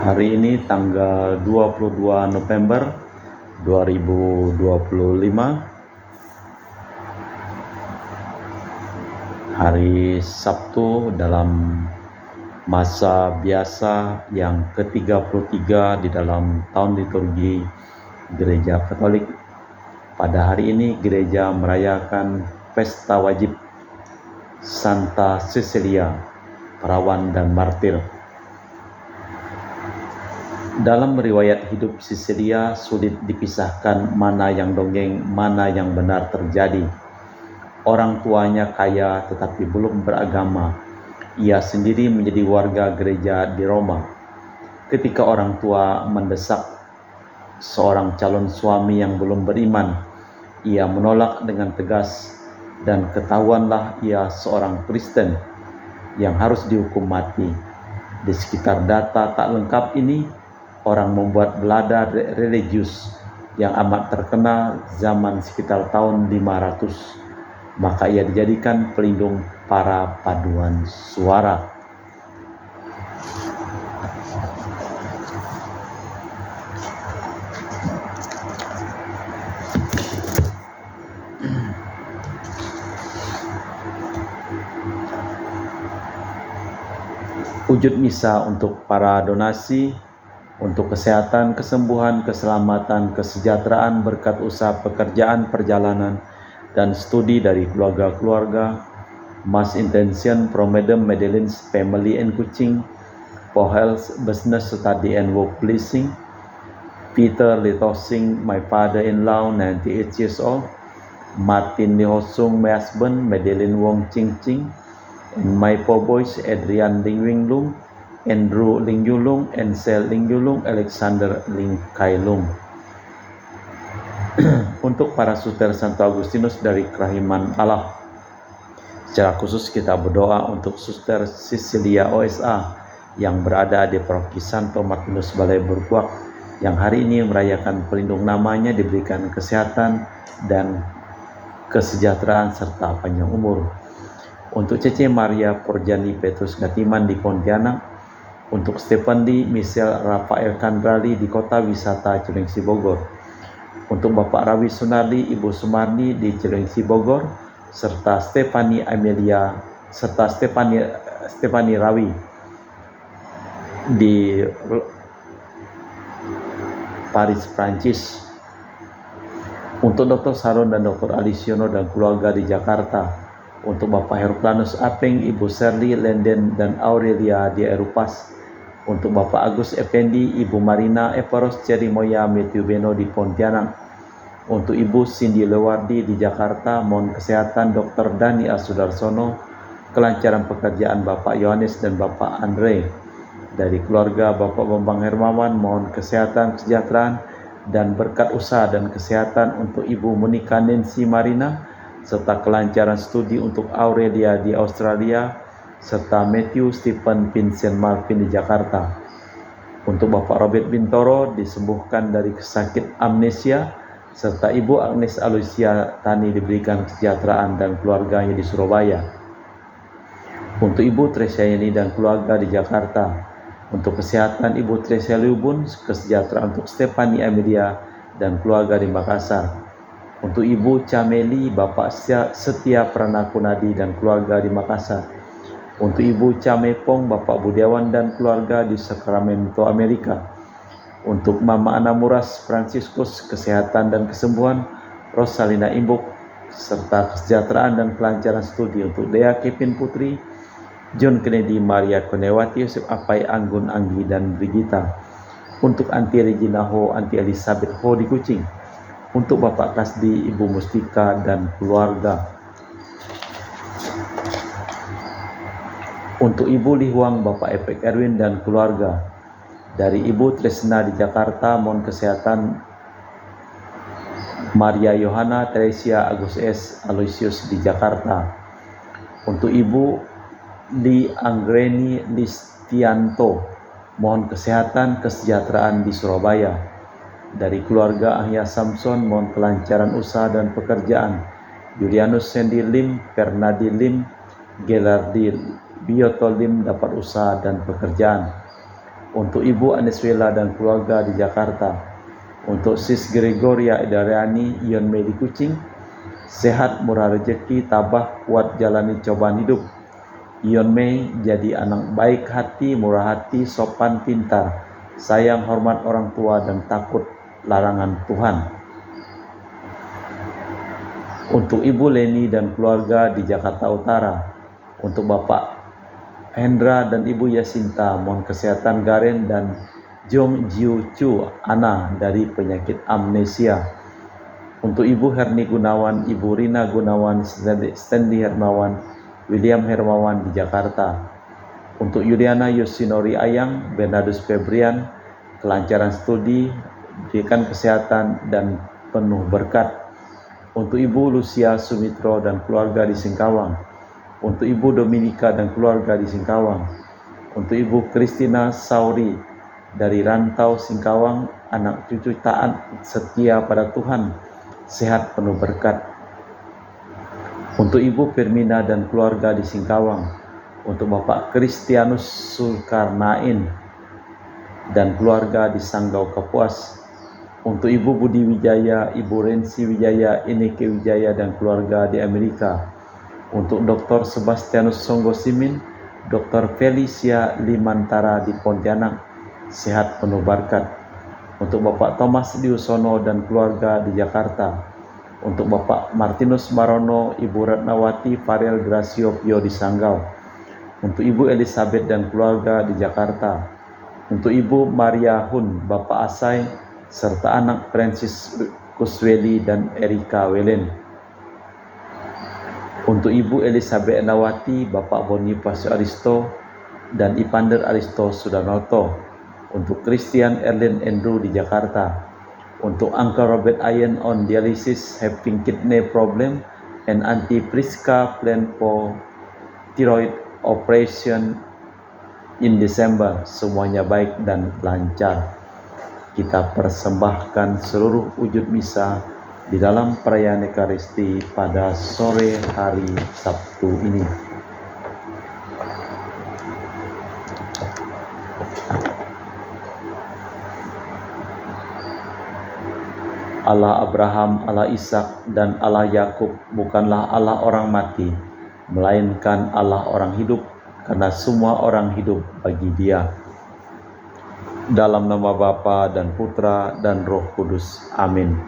Hari ini tanggal 22 November 2025, hari Sabtu dalam masa biasa yang ke-33 di dalam tahun liturgi Gereja Katolik. Pada hari ini gereja merayakan pesta wajib Santa Cecilia, perawan dan martir. Dalam riwayat hidup Cecilia sulit dipisahkan mana yang dongeng, mana yang benar terjadi. Orang tuanya kaya tetapi belum beragama. Ia sendiri menjadi warga gereja di Roma. Ketika orang tua mendesak seorang calon suami yang belum beriman, ia menolak dengan tegas dan ketahuanlah ia seorang Kristen yang harus dihukum mati. Di sekitar data tak lengkap ini, orang membuat belada religius yang amat terkenal zaman sekitar tahun 500. Maka ia dijadikan pelindung para paduan suara. Wujud misa untuk para donasi, untuk kesehatan, kesembuhan, keselamatan, kesejahteraan berkat usaha pekerjaan, perjalanan, dan studi dari keluarga-keluarga. Mass intention from Madam Madeline's family and Kuching, for health, business, study, and work pleasing. Peter Litosing, my father-in-law, 98 years old. Martin Nihosung, my husband, Madeline Wong Ching Ching. And my four boys, Adrian Ling Wing Lung, Andrew Ling Yulung, Ansel Ling Yulung, Alexander Ling Kai Lung. Untuk para suster Santo Agustinus dari Kerahiman Allah, secara khusus kita berdoa untuk Suster Cecilia OSA yang berada di Paroki Santo Martinus Balai Burkuak, yang hari ini merayakan pelindung namanya, diberikan kesehatan dan kesejahteraan serta panjang umur. Untuk Cece Maria Porjani Petrus Gatiman di Pontianak, untuk Stefandi Michelle Rafael Kandrali di Kota Wisata Cilengsi Bogor, untuk Bapak Rawi Sunardi, Ibu Sumardi di Cilengsi Bogor, serta Stefani Amelia serta Stefani Rawi di Paris, Prancis. Untuk Dr. Saron dan Dr. Alisiono dan keluarga di Jakarta, untuk Bapak Herculanus Apeng, Ibu Serli Lenden dan Aurelia di Erupas, untuk Bapak Agus Effendi, Ibu Marina Eparos Cerimoya Matthew Beno di Pontianak, untuk Ibu Cindy Lewardi di Jakarta, mohon kesehatan Dr. Dani Asudarsono, kelancaran pekerjaan Bapak Yohanes dan Bapak Andre. Dari keluarga Bapak Bambang Hermawan, mohon kesehatan, kesejahteraan, dan berkat usaha dan kesehatan untuk Ibu Monika Nancy Marina, serta kelancaran studi untuk Aurelia di Australia, serta Matthew Stephen Vincent Marvin di Jakarta. Untuk Bapak Robert Bintoro disembuhkan dari sakit amnesia, serta Ibu Agnes Aloysia Tani diberikan kesejahteraan dan keluarganya di Surabaya. Untuk Ibu Tresia Yani dan keluarga di Jakarta, untuk kesehatan Ibu Tresia Liubun, kesejahteraan untuk Stefani Amelia dan keluarga di Makassar. Untuk Ibu Cameli, Bapak Setia Pranakunadi dan keluarga di Makassar. Untuk Ibu Camepong, Bapak Budiawan dan keluarga di Sacramento, Amerika. Untuk Mama Anamuras Franciscus, kesehatan dan kesembuhan. Rosalina Imbuk, serta kesejahteraan dan kelancaran studi untuk Dea Kevin Putri, John Kennedy, Maria Konewati, Yosef Apai, Anggun Anggi, dan Brigita. Untuk Anti Regina Ho, Anti Elizabeth Ho di Kucing. Untuk Bapak Kasdi, Ibu Mustika, dan keluarga. Untuk Ibu Lihuang, Bapak Epek Erwin, dan keluarga. Dari Ibu Tresna di Jakarta, mohon kesehatan Maria Yohana Teresia Agus S. Aloysius di Jakarta. Untuk Ibu Li Anggreni Listianto, mohon kesehatan, kesejahteraan di Surabaya. Dari keluarga Ahya Samson, mohon kelancaran usaha dan pekerjaan. Julianus Sandy Lim, Fernadi Lim, Gelardi Bioto Lim dapat usaha dan pekerjaan. untuk Ibu Aneswela dan keluarga di Jakarta, untuk Sis Gregoria Edariani Ion Mei di Kucing, sehat, murah rezeki, tabah, kuat jalani cobaan hidup. Ion Mei jadi anak baik hati, murah hati, sopan, pintar, sayang, hormat orang tua, dan takut larangan Tuhan. Untuk Ibu Leni dan keluarga di Jakarta Utara, untuk Bapak Hendra dan Ibu Yasinta, mohon kesehatan Garen dan Jong Jiu Chu Ana dari penyakit amnesia. Untuk Ibu Herni Gunawan, Ibu Rina Gunawan, Stanley Hermawan, William Hermawan di Jakarta. Untuk Yuliana Yosinori Ayang, Bernardus Febrian, kelancaran studi, diberikan kesehatan dan penuh berkat. Untuk Ibu Lucia Sumitro dan keluarga di Singkawang. Untuk Ibu Dominika dan keluarga di Singkawang. Untuk Ibu Kristina Sauri dari rantau Singkawang, anak cucu taat setia pada Tuhan, sehat penuh berkat. Untuk Ibu Firmina dan keluarga di Singkawang. Untuk Bapak Kristianus Sulkarnain dan keluarga di Sanggau Kapuas. Untuk Ibu Budi Wijaya, Ibu Rensi Wijaya, Ineke Wijaya dan keluarga di Amerika. Untuk Dr. Sebastianus Songgo Simin, Dr. Felicia Limantara di Pontianak, sehat penuh berkat. Untuk Bapak Thomas Diusono dan keluarga di Jakarta. Untuk Bapak Martinus Marono, Ibu Ratnawati Farel Gracio Pio di Sanggau. Untuk Ibu Elizabeth dan keluarga di Jakarta. Untuk Ibu Maria Hun, Bapak Asai, serta anak Francis Kusweli dan Erika Welen. Untuk Ibu Elizabeth Nawati, Bapak Bonifacio Aristo, dan Ipander Aristo Sudanoto. Untuk Christian Erlin Andrew di Jakarta. Untuk Uncle Robert Ayen on dialysis, having kidney problem, and Auntie Priska plan for thyroid operation in December. Semuanya baik dan lancar. Kita persembahkan seluruh wujud misa di dalam perayaan Ekaristi pada sore hari Sabtu ini. Allah Abraham, Allah Ishak, dan Allah Yakub bukanlah Allah orang mati, melainkan Allah orang hidup, karena semua orang hidup bagi Dia. Dalam nama Bapa dan Putra dan Roh Kudus. Amin.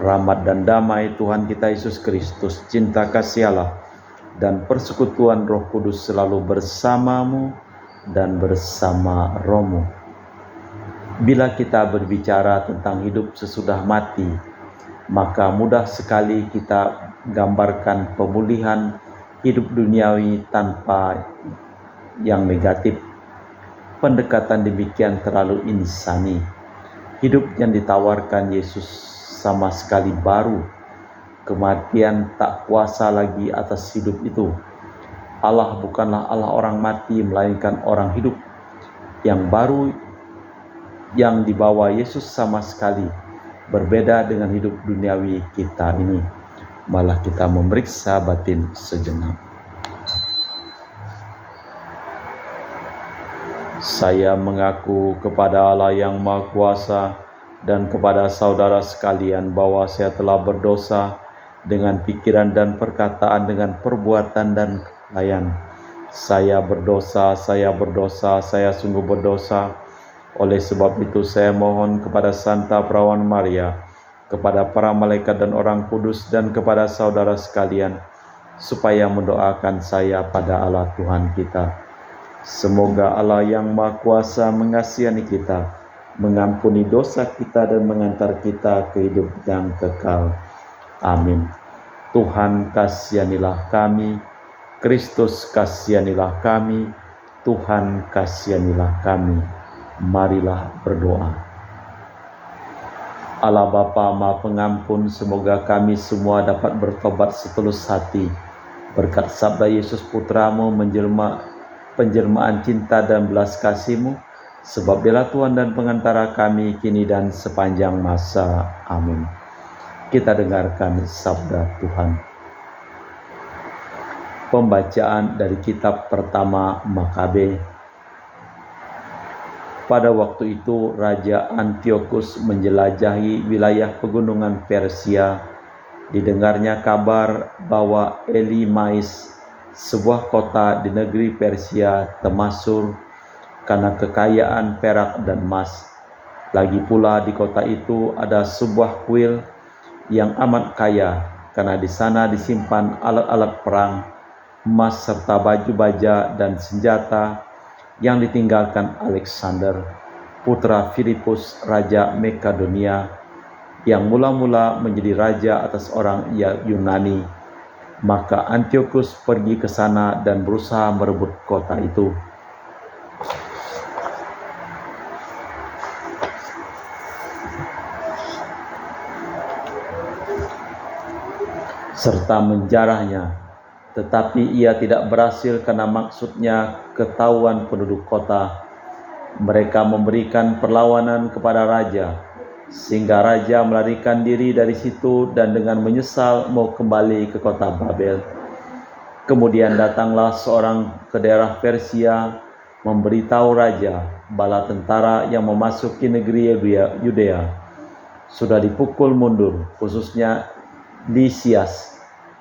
Rahmat dan damai Tuhan kita Yesus Kristus, cinta kasih Allah, dan persekutuan Roh Kudus selalu bersamamu dan bersama rohmu. Bila kita berbicara tentang hidup sesudah mati, maka mudah sekali kita gambarkan pemulihan hidup duniawi tanpa yang negatif. Pendekatan demikian terlalu insani. Hidup yang ditawarkan Yesus sama sekali baru. Kematian tak kuasa lagi atas hidup itu. Allah bukanlah Allah orang mati, melainkan orang hidup. Yang baru yang dibawa Yesus sama sekali berbeda dengan hidup duniawi kita ini. Malah kita memeriksa batin sejenak. Saya mengaku kepada Allah yang Maha Kuasa dan kepada saudara sekalian bahwa saya telah berdosa dengan pikiran dan perkataan, dengan perbuatan dan kelalaian. Saya berdosa, saya sungguh berdosa. Oleh sebab itu saya mohon kepada Santa Perawan Maria, kepada para malaikat dan orang kudus, dan kepada saudara sekalian, supaya mendoakan saya pada Allah Tuhan kita. Semoga Allah yang Maha Kuasa mengasihani kita, mengampuni dosa kita, dan mengantar kita ke hidup yang kekal. Amin. Tuhan kasihanilah kami, Kristus kasihanilah kami, Tuhan kasihanilah kami. Marilah berdoa. Allah Bapa Maha Pengampun, semoga kami semua dapat bertobat setulus hati berkat sabda Yesus Putramu penjelmaan cinta dan belas kasih-Mu, sebab Dialah Tuhan dan pengantara kami kini dan sepanjang masa. Amin. Kita dengarkan sabda Tuhan. Pembacaan dari kitab pertama Makabe. Pada waktu itu Raja Antiochus menjelajahi wilayah pegunungan Persia. Didengarnya kabar bahwa Elymais, sebuah kota di negeri Persia, termasyhur karena kekayaan perak dan emas. Lagi pula di kota itu ada sebuah kuil yang amat kaya, karena di sana disimpan alat-alat perang, emas serta baju baja dan senjata yang ditinggalkan Alexander, putra Filipus, Raja Makedonia, yang mula-mula menjadi raja atas orang Yunani. Maka Antiochus pergi ke sana dan berusaha merebut kota itu. Serta menjarahnya. Tetapi ia tidak berhasil karena maksudnya ketahuan penduduk kota. Mereka memberikan perlawanan kepada raja, sehingga raja melarikan diri dari situ dan dengan menyesal mau kembali ke kota Babel. Kemudian datanglah seorang ke daerah Persia memberitahu raja bala tentara yang memasuki negeri Yudea sudah dipukul mundur, khususnya Lysias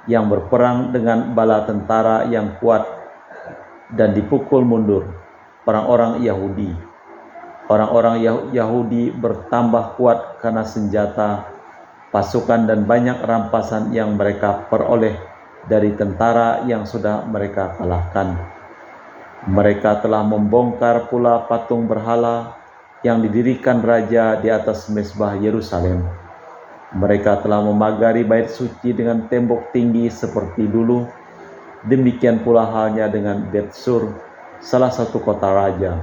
yang berperang dengan bala tentara yang kuat, dan dipukul mundur orang-orang Yahudi. Orang-orang Yahudi bertambah kuat karena senjata, pasukan dan banyak rampasan yang mereka peroleh dari tentara yang sudah mereka kalahkan. Mereka telah membongkar pula patung berhala yang didirikan raja di atas mezbah Yerusalem. Mereka telah memagari bait suci dengan tembok tinggi seperti dulu. Demikian pula halnya dengan Bet-sur, salah satu kota raja.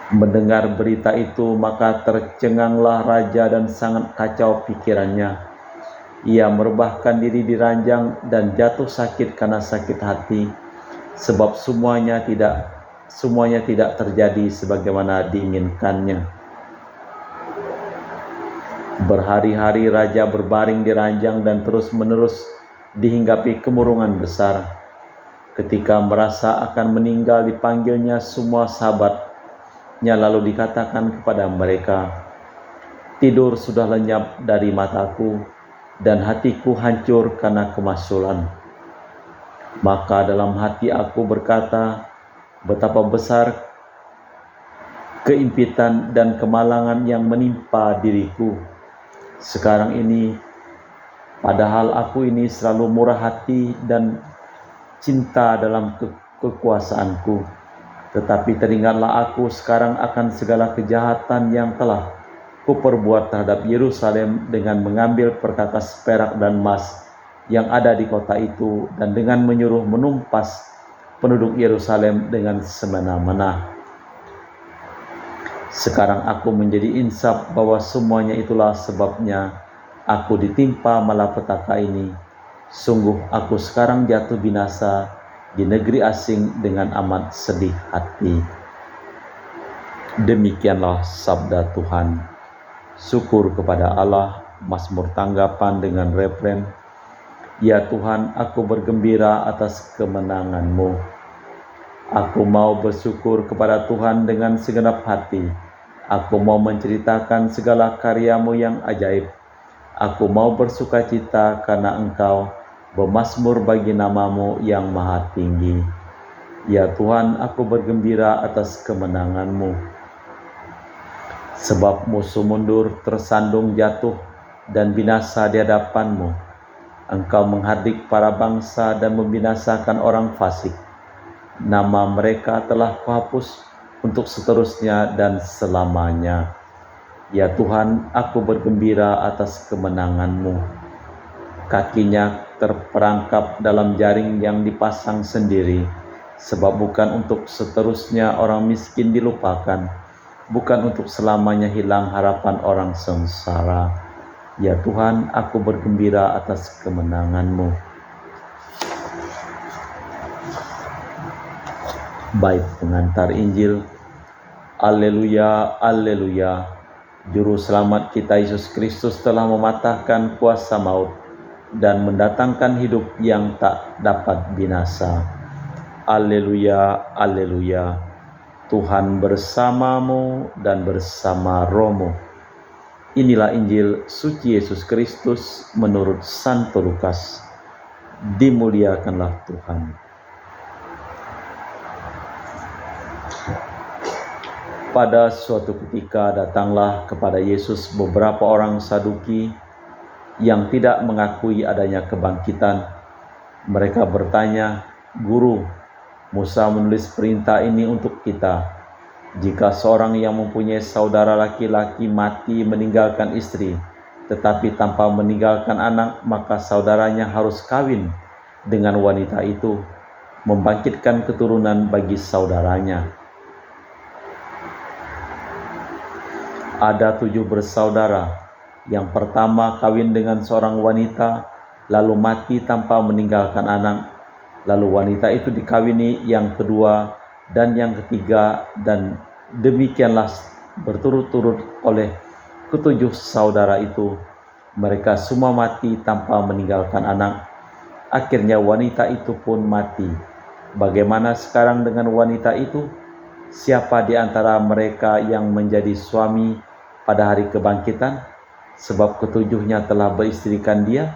Mendengar berita itu, maka tercenganglah raja dan sangat kacau pikirannya. Ia merebahkan diri di ranjang dan jatuh sakit karena sakit hati, sebab semuanya tidak terjadi sebagaimana diinginkannya. Berhari-hari raja berbaring di ranjang dan terus-menerus dihinggapi kemurungan besar. Ketika merasa akan meninggal, dipanggilnya semua sahabatnya, lalu dikatakan kepada mereka, "Tidur sudah lenyap dari mataku dan hatiku hancur karena kemasulan." Maka dalam hati aku berkata, betapa besar keimpitan dan kemalangan yang menimpa diriku sekarang ini, padahal aku ini selalu murah hati dan cinta dalam kekuasaanku. Tetapi teringatlah aku sekarang akan segala kejahatan yang telah kuperbuat terhadap Yerusalem dengan mengambil perkakas perak dan emas yang ada di kota itu, dan dengan menyuruh menumpas penduduk Yerusalem dengan semena-mena. Sekarang aku menjadi insaf bahwa semuanya itulah sebabnya aku ditimpa malapetaka ini. Sungguh aku sekarang jatuh binasa di negeri asing dengan amat sedih hati. Demikianlah sabda Tuhan. Syukur kepada Allah. Mazmur tanggapan dengan refren, "Ya Tuhan, aku bergembira atas kemenangan-Mu." Aku mau bersyukur kepada Tuhan dengan segenap hati. Aku mau menceritakan segala karya-Mu yang ajaib. Aku mau bersukacita karena Engkau bermazmur bagi nama-Mu yang maha tinggi. Ya Tuhan, aku bergembira atas kemenangan-Mu. Sebab musuh mundur, tersandung jatuh, dan binasa di hadapan-Mu. Engkau menghardik para bangsa dan membinasakan orang fasik. Nama mereka telah Kuhapus untuk seterusnya dan selamanya. Ya Tuhan, aku bergembira atas kemenangan-Mu. Kakinya terperangkap dalam jaring yang dipasang sendiri, sebab bukan untuk seterusnya orang miskin dilupakan, bukan untuk selamanya hilang harapan orang sengsara. Ya Tuhan, aku bergembira atas kemenangan-Mu. Bait pengantar Injil. Alleluia, alleluia. Juru selamat kita Yesus Kristus telah mematahkan kuasa maut dan mendatangkan hidup yang tak dapat binasa. Alleluia, alleluia. Tuhan bersamamu dan bersama rohmu. Inilah Injil suci Yesus Kristus menurut Santo Lukas. Dimuliakanlah Tuhan. Pada suatu ketika datanglah kepada Yesus beberapa orang Saduki yang tidak mengakui adanya kebangkitan. Mereka bertanya, "Guru, Musa menulis perintah ini untuk kita. Jika seorang yang mempunyai saudara laki-laki mati meninggalkan istri, tetapi tanpa meninggalkan anak, maka saudaranya harus kawin dengan wanita itu, membangkitkan keturunan bagi saudaranya." Ada 7 bersaudara. Yang pertama kawin dengan seorang wanita, lalu mati tanpa meninggalkan anak. Lalu wanita itu dikawini yang kedua dan yang ketiga, dan demikianlah berturut-turut oleh ke-7 saudara itu. Mereka semua mati tanpa meninggalkan anak. Akhirnya wanita itu pun mati. Bagaimana sekarang dengan wanita itu? Siapa di antara mereka yang menjadi suami pada hari kebangkitan? Sebab ke-7-nya telah beristrikan dia.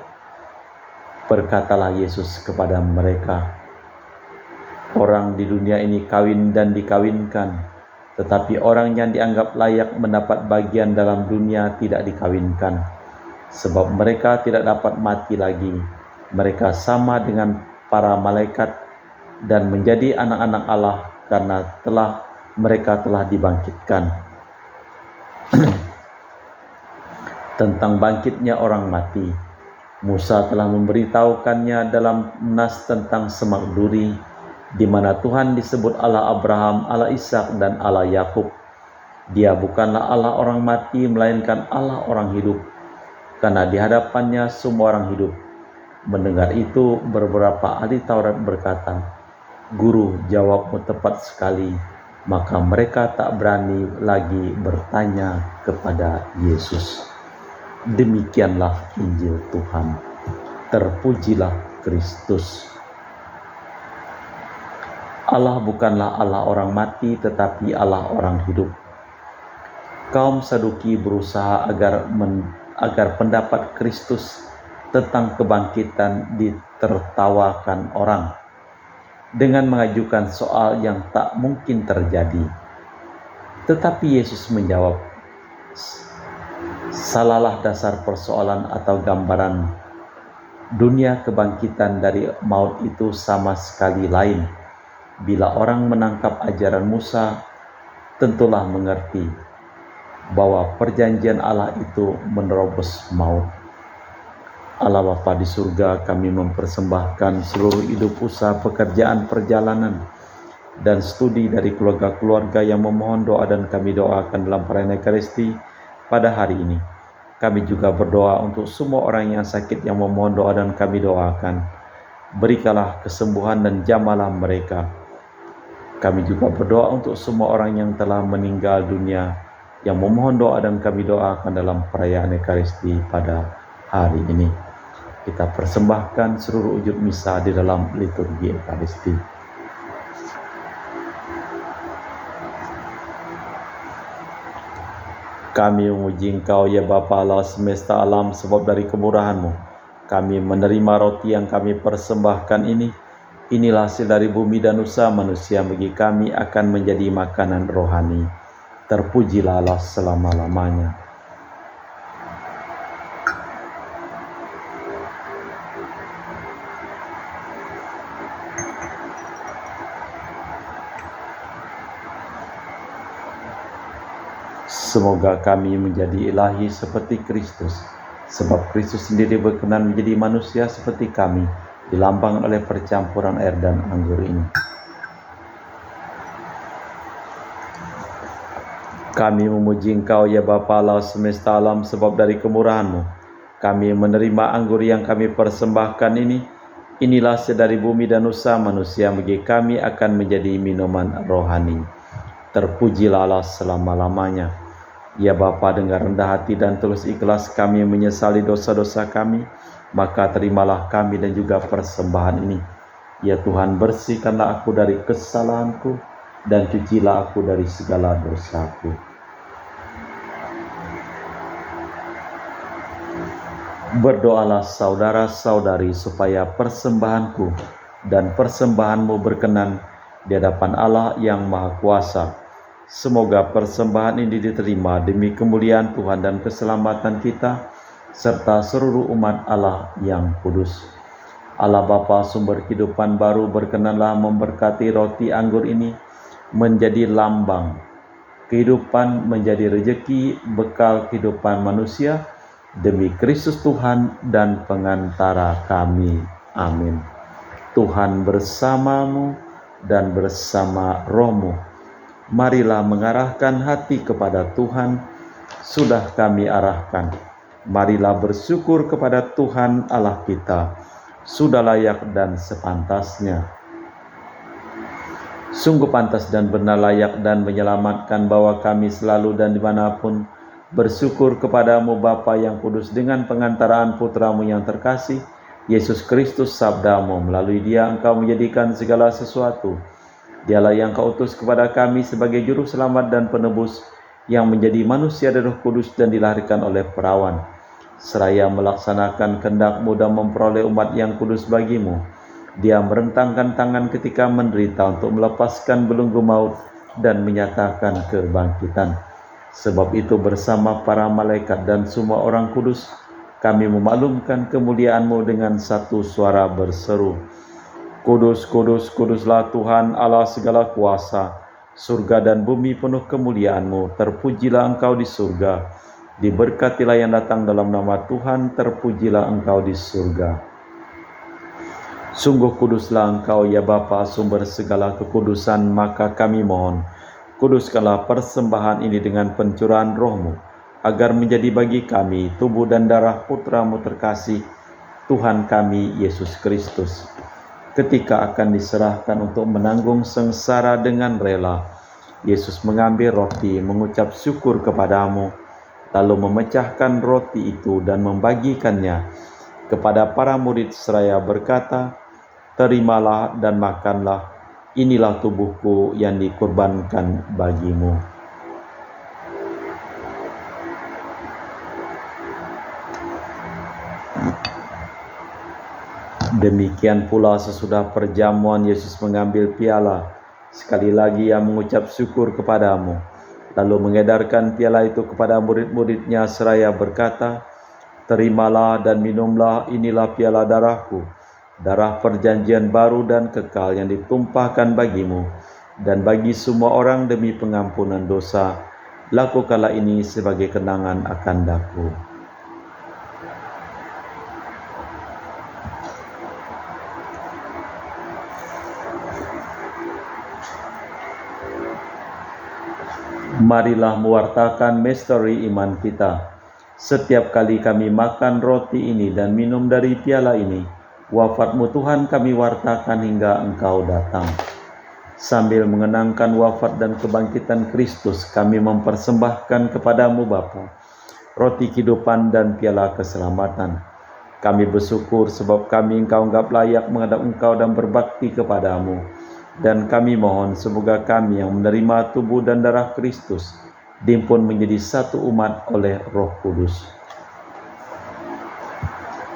Berkatalah Yesus kepada mereka, "Orang di dunia ini kawin dan dikawinkan, tetapi orang yang dianggap layak mendapat bagian dalam dunia tidak dikawinkan, sebab mereka tidak dapat mati lagi. Mereka sama dengan para malaikat dan menjadi anak-anak Allah karena mereka telah dibangkitkan." Tentang bangkitnya orang mati, Musa telah memberitahukannya dalam nas tentang semak duri, di mana Tuhan disebut Allah Abraham, Allah Ishak, dan Allah Yakub. Dia bukanlah Allah orang mati, melainkan Allah orang hidup, karena di hadapannya semua orang hidup. Mendengar itu, beberapa ahli Taurat berkata, "Guru, jawabmu tepat sekali." Maka mereka tak berani lagi bertanya kepada Yesus. Demikianlah Injil Tuhan. Terpujilah Kristus. Allah bukanlah Allah orang mati, tetapi Allah orang hidup. Kaum Saduki berusaha agar pendapat Kristus tentang kebangkitan ditertawakan orang dengan mengajukan soal yang tak mungkin terjadi. Tetapi Yesus menjawab, "Salahlah dasar persoalan atau gambaran. Dunia kebangkitan dari maut itu sama sekali lain. Bila orang menangkap ajaran Musa, tentulah mengerti bahwa perjanjian Allah itu menerobos maut. Allah Bapa di surga, kami mempersembahkan seluruh hidup, usaha, pekerjaan, perjalanan, dan studi dari keluarga-keluarga yang memohon doa, dan kami doakan dalam perayaan Ekaristi pada hari ini. Kami juga berdoa untuk semua orang yang sakit yang memohon doa, dan kami doakan, berikanlah kesembuhan dan jamahlah mereka. Kami juga berdoa untuk semua orang yang telah meninggal dunia yang memohon doa, dan kami doakan dalam perayaan Ekaristi pada hari ini. Kita persembahkan seluruh wujud misa di dalam liturgi Ekaristi. Kami memuji Engkau ya Bapa Allah semesta alam, sebab dari kemurahan-Mu kami menerima roti yang kami persembahkan ini. Inilah hasil dari bumi dan usaha manusia, bagi kami akan menjadi makanan rohani. Terpujilah Allah selama-lamanya. Semoga kami menjadi ilahi seperti Kristus, sebab Kristus sendiri berkenan menjadi manusia seperti kami, dilambang oleh percampuran air dan anggur ini. Kami memuji Engkau ya Bapa Allah semesta alam, sebab dari kemurahan-Mu kami menerima anggur yang kami persembahkan ini. Inilah hasil dari bumi dan usaha manusia, bagi kami akan menjadi minuman rohani. Terpujilah Allah selama-lamanya. Ya Bapa, dengan rendah hati dan tulus ikhlas kami menyesali dosa-dosa kami, maka terimalah kami dan juga persembahan ini. Ya Tuhan, bersihkanlah aku dari kesalahanku, dan cucilah aku dari segala dosaku. Berdoalah saudara-saudari supaya persembahanku dan persembahanmu berkenan di hadapan Allah yang Maha Kuasa. Semoga persembahan ini diterima demi kemuliaan Tuhan dan keselamatan kita, serta seluruh umat Allah yang kudus. Allah Bapa sumber kehidupan baru, berkenanlah memberkati roti anggur ini menjadi lambang kehidupan, menjadi rejeki, bekal kehidupan manusia, demi Kristus Tuhan dan pengantara kami. Amin. Tuhan bersamamu dan bersama rohmu. Marilah mengarahkan hati kepada Tuhan, sudah kami arahkan. Marilah bersyukur kepada Tuhan Allah kita, sudah layak dan sepantasnya. Sungguh pantas dan benar, layak dan menyelamatkan bahwa kami selalu dan dimanapun bersyukur kepadamu Bapa yang kudus, dengan pengantaraan putramu yang terkasih, Yesus Kristus sabdamu. Melalui dia engkau menjadikan segala sesuatu. Dialah yang kau utus kepada kami sebagai juru selamat dan penebus, yang menjadi manusia dari Roh Kudus dan dilahirkan oleh perawan, seraya melaksanakan kehendak-mu dan memperoleh umat yang kudus bagimu. Dia merentangkan tangan ketika menderita untuk melepaskan belenggu maut dan menyatakan kebangkitan. Sebab itu bersama para malaikat dan semua orang kudus, kami memaklumkan kemuliaan-Mu dengan satu suara berseru, Kudus, kudus, kuduslah Tuhan Allah segala kuasa. Surga dan bumi penuh kemuliaan-Mu. Terpujilah Engkau di surga. Diberkatilah yang datang dalam nama Tuhan. Terpujilah Engkau di surga. Sungguh kuduslah Engkau ya Bapa, sumber segala kekudusan, maka kami mohon, kuduskanlah persembahan ini dengan pencurahan Roh-Mu, agar menjadi bagi kami tubuh dan darah Putra-Mu terkasih, Tuhan kami Yesus Kristus. Ketika akan diserahkan untuk menanggung sengsara dengan rela, Yesus mengambil roti, mengucap syukur kepadamu, lalu memecahkan roti itu dan membagikannya kepada para murid seraya berkata, Terimalah dan makanlah, inilah tubuhku yang dikurbankan bagimu. Demikian pula sesudah perjamuan Yesus mengambil piala, sekali lagi ia mengucap syukur kepadamu, lalu mengedarkan piala itu kepada murid-muridnya seraya berkata, Terimalah dan minumlah, inilah piala darahku, darah perjanjian baru dan kekal yang ditumpahkan bagimu dan bagi semua orang demi pengampunan dosa. Lakukanlah ini sebagai kenangan akan daku. Marilah mewartakan misteri iman kita. Setiap kali kami makan roti ini dan minum dari piala ini, wafat-Mu Tuhan kami wartakan hingga Engkau datang. Sambil mengenangkan wafat dan kebangkitan Kristus, kami mempersembahkan kepadamu Bapa, roti kehidupan dan piala keselamatan. Kami bersyukur sebab kami Engkau anggap layak menghadap Engkau dan berbakti kepadamu. Dan kami mohon semoga kami yang menerima tubuh dan darah Kristus dihimpun menjadi satu umat oleh Roh Kudus.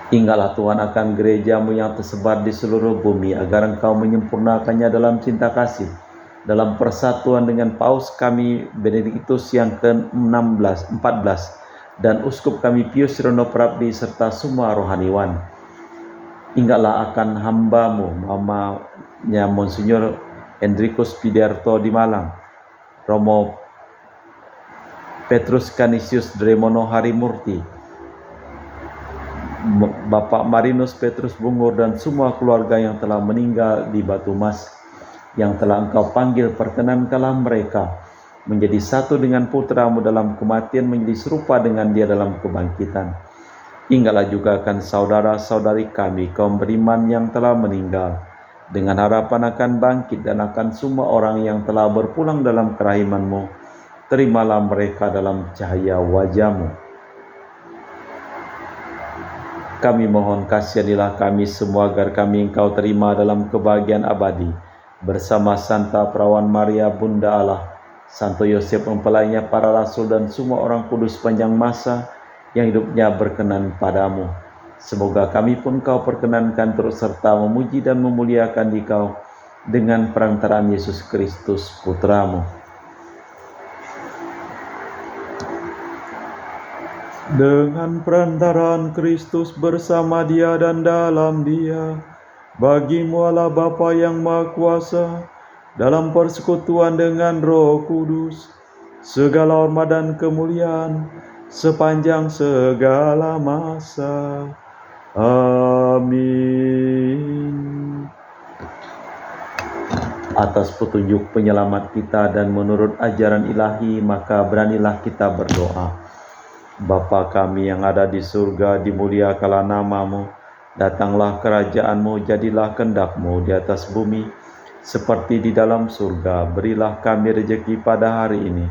Ingatlah Tuhan akan gereja-Mu yang tersebar di seluruh bumi, agar Engkau menyempurnakannya dalam cinta kasih, dalam persatuan dengan Paus kami Benediktus yang ke-14 dan Uskup kami Pius Rono Prabdi serta semua rohaniwan. Ingatlah akan hamba-Mu, Mamanya Monsinyur Hendrikus Pidarto di Malang, Romo Petrus Canisius Dremono Harimurti, Bapak Marinus Petrus Bungur dan semua keluarga yang telah meninggal di Batu Mas, yang telah Engkau panggil, perkenankanlah mereka menjadi satu dengan Putra-Mu dalam kematian, menjadi serupa dengan Dia dalam kebangkitan. Ingatlah juga akan saudara-saudari kami, kaum beriman yang telah meninggal, dengan harapan akan bangkit, dan akan semua orang yang telah berpulang dalam kerahiman-Mu. Terimalah mereka dalam cahaya wajah-Mu. Kami mohon kasihanilah kami semua agar kami Engkau terima dalam kebahagiaan abadi, bersama Santa Perawan Maria Bunda Allah, Santo Yosef mempelainya, para rasul dan semua orang kudus panjang masa yang hidupnya berkenan padamu. Semoga kami pun kau perkenankan terus serta memuji dan memuliakan Dikau dengan perantaraan Yesus Kristus Putramu. Dengan perantaraan Kristus, bersama Dia dan dalam Dia, bagimu Allah Bapa yang Maha Kuasa, dalam persekutuan dengan Roh Kudus, segala hormat dan kemuliaan sepanjang segala masa. Amin. Atas petunjuk penyelamat kita dan menurut ajaran ilahi, maka beranilah kita berdoa. Bapa kami yang ada di surga, dimuliakanlah namamu, datanglah kerajaan-Mu, jadilah kehendak-Mu di atas bumi seperti di dalam surga. Berilah kami rezeki pada hari ini,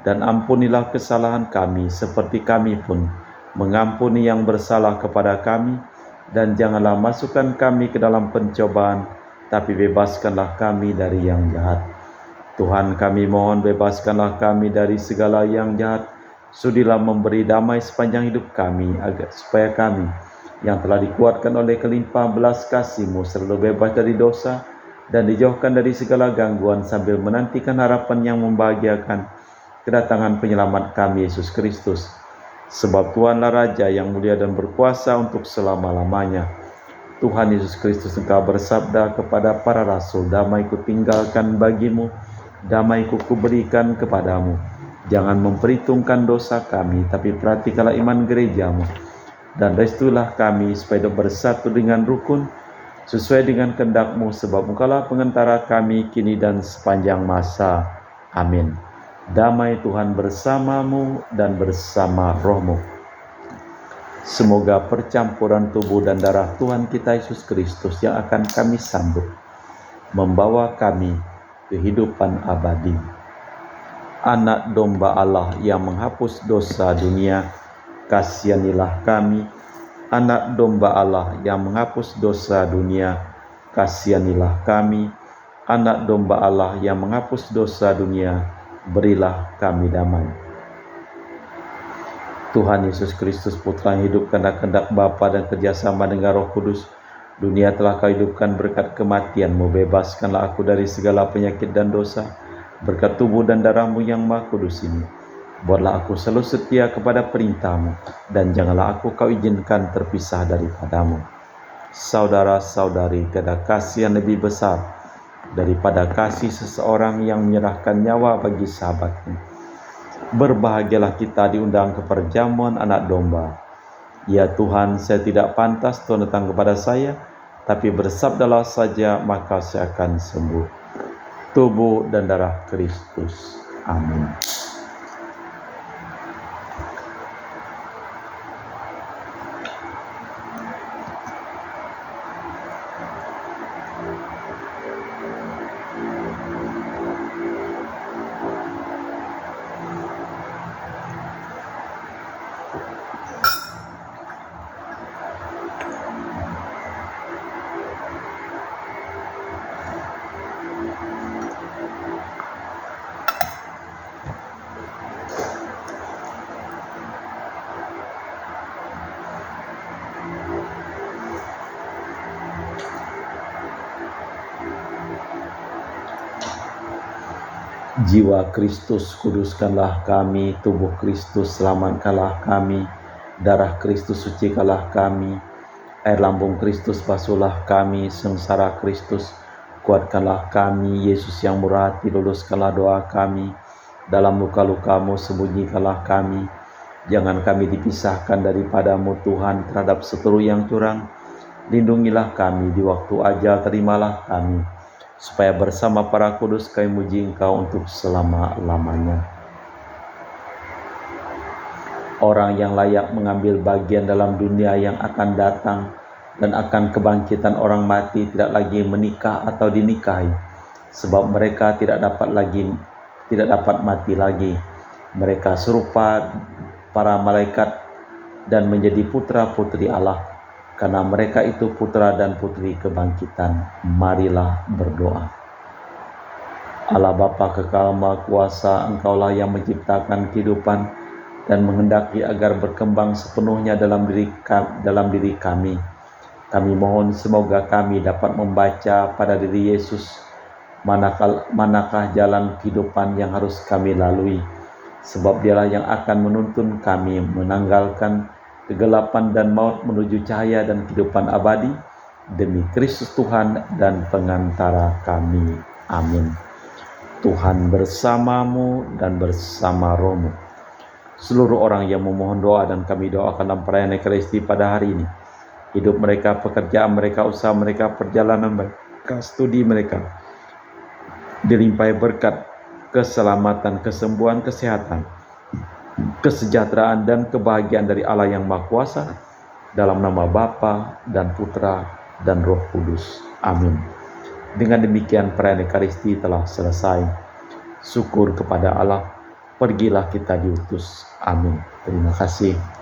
dan ampunilah kesalahan kami seperti kami pun mengampuni yang bersalah kepada kami, dan janganlah masukkan kami ke dalam pencobaan, tapi bebaskanlah kami dari yang jahat. Tuhan, kami mohon bebaskanlah kami dari segala yang jahat. Sudilah memberi damai sepanjang hidup kami, agar supaya kami yang telah dikuatkan oleh kelimpahan belas kasih-Mu selalu bebas dari dosa dan dijauhkan dari segala gangguan, sambil menantikan harapan yang membahagiakan, kedatangan penyelamat kami Yesus Kristus. Sebab Tuhanlah Raja yang mulia dan berkuasa untuk selama-lamanya. Tuhan Yesus Kristus, Engkau bersabda kepada para rasul, damai-Ku tinggalkan bagimu, damai-Ku kuberikan kepadamu. Jangan memperhitungkan dosa kami, tapi perhatikanlah iman gereja-Mu, dan restuilah kami supaya bersatu dengan rukun, sesuai dengan kehendak-Mu, sebab Engkaulah pengantara kami kini dan sepanjang masa. Amin. Damai Tuhan bersamamu dan bersama rohmu. Semoga percampuran tubuh dan darah Tuhan kita Yesus Kristus yang akan kami sambut membawa kami kehidupan abadi. Anak domba Allah yang menghapus dosa dunia, kasihanilah kami. Anak domba Allah yang menghapus dosa dunia, kasihanilah kami. Anak domba Allah yang menghapus dosa dunia, berilah kami damai. Tuhan Yesus Kristus, Putra yang hidup karena kehendak Bapa dan kerjasama dengan Roh Kudus, dunia telah Kau hidupkan berkat kematian-Mu. Bebaskanlah aku dari segala penyakit dan dosa, berkat tubuh dan darah-Mu yang Maha Kudus ini. Buatlah aku selalu setia kepada perintah-Mu, dan janganlah aku Kau izinkan terpisah daripada-Mu. Saudara-saudari, tiada kasih yang lebih besar daripada kasih seseorang yang menyerahkan nyawa bagi sahabatnya. Berbahagialah kita diundang ke perjamuan anak domba. Ya Tuhan, saya tidak pantas Tuhan datang kepada saya, tapi bersabdalah saja, maka saya akan sembuh. Tubuh dan darah Kristus. Amin. Jiwa Kristus, kuduskanlah kami. Tubuh Kristus, selamatkanlah kami. Darah Kristus, sucikanlah kami. Air lambung Kristus, basuhlah kami. Sengsara Kristus, kuatkanlah kami. Yesus yang murah hati, luluskanlah doa kami. Dalam luka-luka-Mu, sembunyikanlah kami. Jangan kami dipisahkan daripada-Mu Tuhan terhadap seteru yang curang. Lindungilah kami di waktu ajal, terimalah kami, supaya bersama para kudus kami muji Engkau untuk selama-lamanya. Orang yang layak mengambil bagian dalam dunia yang akan datang dan akan kebangkitan orang mati tidak lagi menikah atau dinikahi, sebab mereka tidak dapat mati lagi. Mereka serupa para malaikat dan menjadi putra-putri Allah, karena mereka itu putra dan putri kebangkitan. Marilah berdoa. Allah Bapa kekal maha kuasa, Engkaulah yang menciptakan kehidupan dan menghendaki agar berkembang sepenuhnya dalam diri kami. Kami mohon semoga kami dapat membaca pada diri Yesus manakah jalan kehidupan yang harus kami lalui, sebab Dialah yang akan menuntun kami menanggalkan kegelapan dan maut menuju cahaya dan kehidupan abadi, demi Kristus Tuhan dan pengantara kami. Amin. Tuhan bersamamu dan bersama rohmu. Seluruh orang yang memohon doa dan kami doakan dalam perayaan Ekaristi pada hari ini, hidup mereka, pekerjaan mereka, usaha mereka, perjalanan mereka, studi mereka, dilimpahi berkat, keselamatan, kesembuhan, kesehatan, kesejahteraan, dan kebahagiaan dari Allah yang Maha Kuasa, dalam nama Bapa dan Putra dan Roh Kudus. Amin. Dengan demikian perayaan Ekaristi telah selesai. Syukur kepada Allah, pergilah kita diutus. Amin. Terima kasih.